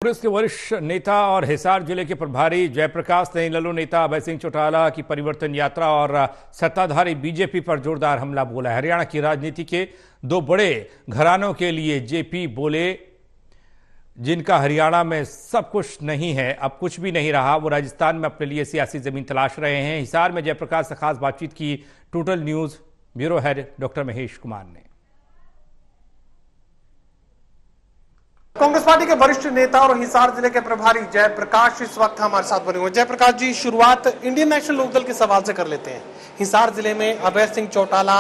कांग्रेस के वरिष्ठ नेता और हिसार जिले के प्रभारी जयप्रकाश ने लल्लू नेता अभय सिंह चौटाला की परिवर्तन यात्रा और सत्ताधारी बीजेपी पर जोरदार हमला बोला है। हरियाणा की राजनीति के दो बड़े घरानों के लिए जेपी बोले, जिनका हरियाणा में सब कुछ नहीं है, अब कुछ भी नहीं रहा, वो राजस्थान में अपने लिए सियासी जमीन तलाश रहे हैं। हिसार में जयप्रकाश से खास बातचीत की total news bureau head doctor Mahesh Kumar ने। कांग्रेस पार्टी के वरिष्ठ नेता और हिसार जिले के प्रभारी जयप्रकाश इस वक्त हमारे साथ बने हुए। जयप्रकाश जी, शुरुआत इंडियन नेशनल लोकदल के सवाल से कर लेते हैं। हिसार जिले में अभय सिंह चौटाला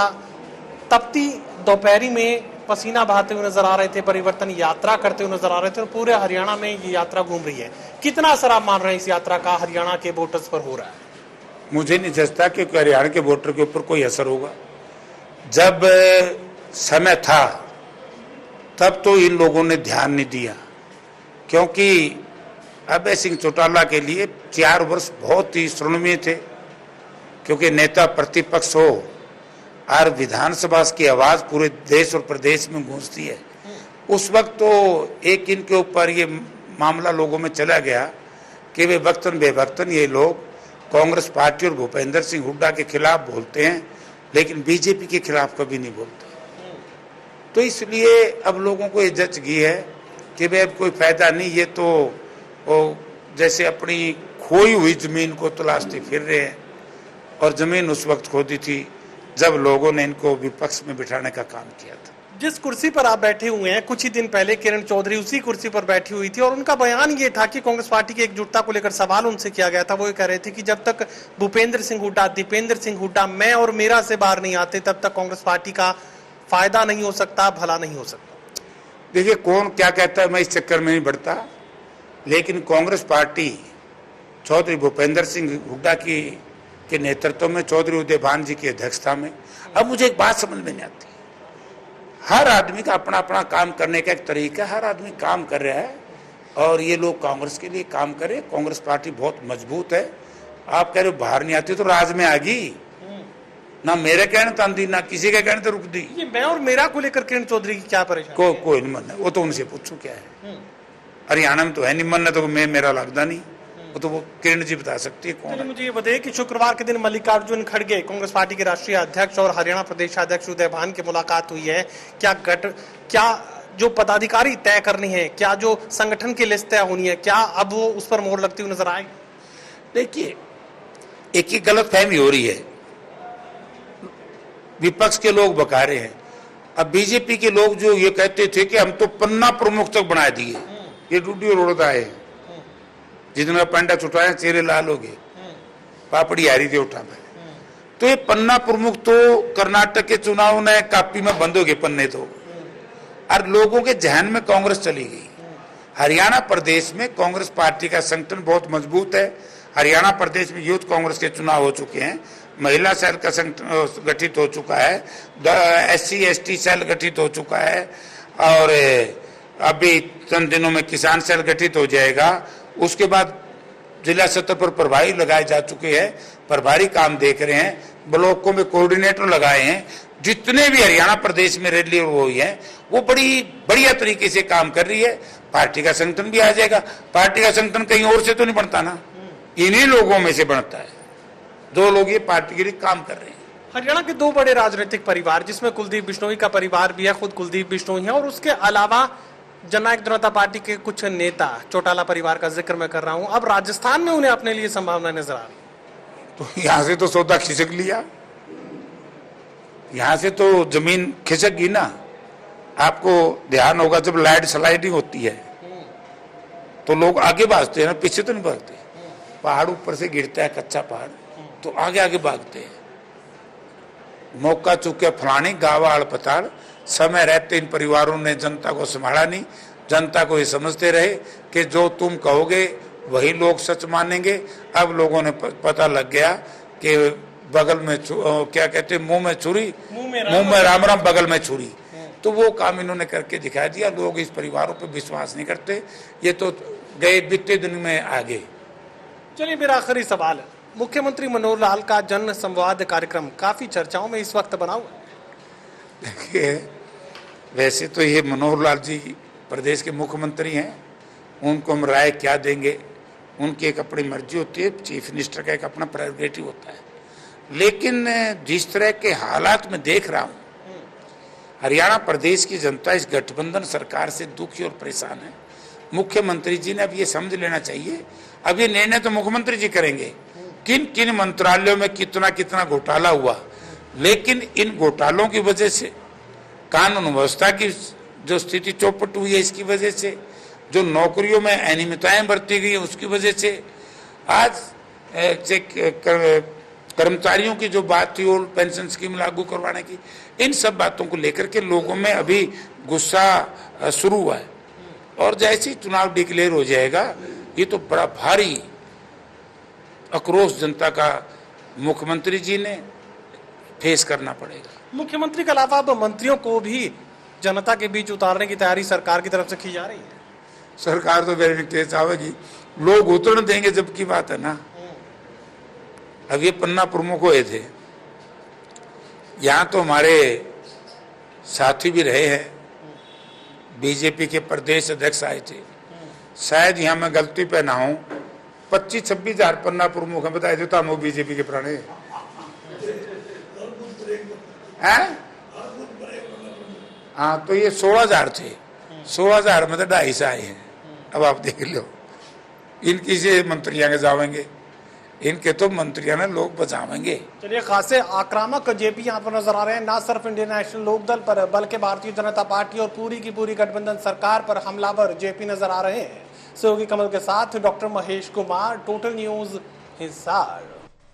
तपती दोपहरी में पसीना बहाते हुए नजर आ रहे थे, परिवर्तन यात्रा करते हुए नजर आ रहे थे और पूरे हरियाणा में ये यात्रा घूम रही है। कितना असर आप मान रहे हैं इस यात्रा का हरियाणा के वोटर्स पर हो रहा है? मुझे नहीं समझता कि हरियाणा के वोटर के ऊपर कोई असर होगा। जब समय था तब तो इन लोगों ने ध्यान नहीं दिया, क्योंकि अभय सिंह चौटाला के लिए 4 वर्ष बहुत ही स्वर्णिम थे, क्योंकि नेता प्रतिपक्ष हो और विधानसभा की आवाज पूरे देश और प्रदेश में गूंजती है। उस वक्त तो एक इनके ऊपर ये मामला लोगों में चला गया कि वे वक्तन बेवक्तन ये लोग कांग्रेस पार्टी और भूपेंद्र सिंह हुड्डा के खिलाफ बोलते हैं, लेकिन बीजेपी के खिलाफ कभी नहीं बोलते। तो इसलिए अब लोगों को ये जच गई है कि भाई अब कोई फायदा नहीं, ये तो जैसे अपनी खोई हुई जमीन को तलाशते फिर रहे हैं। और जमीन उस वक्त खोदी थी जब लोगों ने इनको विपक्ष में बिठाने का काम किया था। जिस कुर्सी पर आप बैठे हुए हैं, कुछ ही दिन पहले किरण चौधरी उसी कुर्सी पर बैठी हुई थी और उनका बयान ये था कि कांग्रेस पार्टी की एकजुटता को लेकर सवाल उनसे किया गया था। वो ये कह रहे थे कि जब तक भूपेंद्र सिंह हुड्डा, दीपेंद्र सिंह हुड्डा, मैं और मेरा से बाहर नहीं आते, तब तक कांग्रेस पार्टी का फायदा नहीं हो सकता, भला नहीं हो सकता। देखिए, कौन क्या कहता है मैं इस चक्कर में नहीं बढ़ता, लेकिन कांग्रेस पार्टी चौधरी भूपेंद्र सिंह हुड्डा के नेतृत्व में, चौधरी उदयभान जी की अध्यक्षता में, अब मुझे एक बात समझ में नहीं आती। हर आदमी का अपना अपना काम करने का एक तरीका है, हर आदमी काम कर रहा है और ये लोग कांग्रेस के लिए काम करे। कांग्रेस पार्टी बहुत मजबूत है। आप कह रहे हो बाहर नहीं आती, तो राज में आ गई ना, मेरे कहने तो आंधी ना किसी के कहने तो रुक दी। ये मैं और मेरा को लेकर किरण चौधरी की क्या परेशानी? कोई नहीं मन है, वो तो उनसे पूछो क्या है। हरियाणा में तो है नहीं मन है, तो मेरा लगता नहीं, वो तो वो किरण जी बता सकती है कौन है। मुझे ये बताइए कि शुक्रवार के दिन मल्लिकार्जुन खड़गे, कांग्रेस पार्टी के राष्ट्रीय अध्यक्ष और हरियाणा प्रदेशाध्यक्ष उदयभान की मुलाकात हुई है। क्या जो पदाधिकारी तय करनी है, क्या जो संगठन की लिस्ट तय होनी है, क्या अब वो उस पर मोहर लगती हुई नजर आएगी? देखिए, एक ही गलत फहमी हो रही है, विपक्ष के लोग बका रहे हैं। अब बीजेपी के लोग जो ये कहते थे कि हम तो पन्ना प्रमुख तक बना दिए, ये डूडी और उड़दा है, जितना पंडा छुटाया चेहरे लाल हो गए, पापड़ी हारी थे उठा में। तो ये पन्ना प्रमुख तो कर्नाटक के चुनाव ने कापी में बंद हो गए पन्ने तो, और लोगों के जहन में कांग्रेस चली गई। हरियाणा प्रदेश में कांग्रेस पार्टी का संगठन बहुत मजबूत है। हरियाणा प्रदेश में यूथ कांग्रेस के चुनाव हो चुके हैं, महिला सेल का संगठन गठित हो चुका है, SC/ST सेल गठित हो चुका है, और अभी चंद दिनों में किसान सेल गठित हो जाएगा। उसके बाद जिला स्तर पर प्रभारी लगाए जा चुके हैं, प्रभारी काम देख रहे हैं, ब्लॉकों में कोऑर्डिनेटर लगाए हैं। जितने भी हरियाणा प्रदेश में रैली हुई है वो बड़ी बढ़िया तरीके से काम कर रही है। पार्टी का संगठन भी आ जाएगा। पार्टी का संगठन कहीं और से तो नहीं बनता ना, इन्हीं लोगों में से बनता है। 2 लोग ये पार्टी के लिए काम कर रहे हैं। हरियाणा के 2 बड़े राजनीतिक परिवार, जिसमें कुलदीप बिश्नोई का परिवार भी है, खुद कुलदीप बिश्नोई है, और उसके अलावा जननायक जनता पार्टी के कुछ नेता, चौटाला परिवार का जिक्र मैं कर रहा हूं। अब राजस्थान में उन्हें अपने लिए संभावना नजर आ रही है। तो यहां से तो सौदा खिसक लिया, यहां से तो जमीन खिसक गई ना। आपको ध्यान होगा, जब लैंड स्लाइडिंग होती है तो लोग आगे भागते हैं ना, पीछे तो नहीं भागते। पहाड़ ऊपर से गिरता है, कच्चा पहाड़, तो आगे आगे भागते हैं। मौका चुके फलानी गावा अड़पताड़, समय रहते इन परिवारों ने जनता को संभाला नहीं। जनता को ये समझते रहे कि जो तुम कहोगे वही लोग सच मानेंगे। अब लोगों ने पता लग गया कि बगल में क्या कहते हैं, मुंह में छुरी, मुंह में राम राम, बगल में छुरी। तो वो काम इन्होंने करके दिखा दिया। लोग इस परिवारों पर विश्वास नहीं करते, ये तो गए बीते दिन में आगे। चलिए, मेरा आखिरी सवाल है, मुख्यमंत्री मनोहर लाल का जन संवाद कार्यक्रम काफी चर्चाओं में इस वक्त बना हुआ। देखिए, वैसे तो ये मनोहर लाल जी प्रदेश के मुख्यमंत्री हैं, उनको हम राय क्या देंगे, उनकी एक अपनी मर्जी होती है, चीफ मिनिस्टर का एक अपना प्रेरोगेटिव होता है। लेकिन जिस तरह के हालात में देख रहा हूँ, हरियाणा प्रदेश की जनता इस गठबंधन सरकार से दुखी और परेशान है। मुख्यमंत्री जी ने अब ये समझ लेना चाहिए, अब ये निर्णय तो मुख्यमंत्री जी करेंगे किन किन मंत्रालयों में कितना कितना घोटाला हुआ, लेकिन इन घोटालों की वजह से कानून व्यवस्था की जो स्थिति चौपट हुई है, इसकी वजह से जो नौकरियों में अनियमितताएं बरती गई है, उसकी वजह से आज कर्मचारियों की जो बात थी ओल्ड पेंशन स्कीम लागू करवाने की, इन सब बातों को लेकर के लोगों में अभी गुस्सा शुरू हुआ है। और जैसे ही चुनाव डिक्लेयर हो जाएगा, ये तो बड़ा भारी आक्रोश जनता का मुख्यमंत्री जी ने फेस करना पड़ेगा। मुख्यमंत्री के अलावा अब मंत्रियों को भी जनता के बीच उतारने की तैयारी सरकार की तरफ से की जा रही है। सरकार तो वेरी तेज आवेगी, लोग उतरने देंगे जब की बात है ना। अब ये पन्ना प्रमुख हुए थे, यहाँ तो हमारे साथी भी रहे हैं, बीजेपी के प्रदेश अध्यक्ष आए थे। शायद यहाँ मैं गलती पे ना हूँ, 25-26 हजार पन्ना प्रमुख है, बताए देता हम बीजेपी के पुराने हैं। हाँ, तो ये 16,000 थे, 16,000 में तो 250 आए हैं। अब आप देख लो, इनकी से मंत्रियां के जावेंगे, इनके तो मंत्रियां ना लोग बचावेंगे। चलिए, खासे आक्रामक जेपी यहाँ पर नजर आ रहे हैं, ना सिर्फ इंडियन नेशनल लोकदल पर बल्कि भारतीय जनता पार्टी और पूरी की पूरी गठबंधन सरकार पर हमलावर जेपी नजर आ रहे हैं। सहयोगी कमल के साथ doctor Mahesh Kumar, total news, Hisar.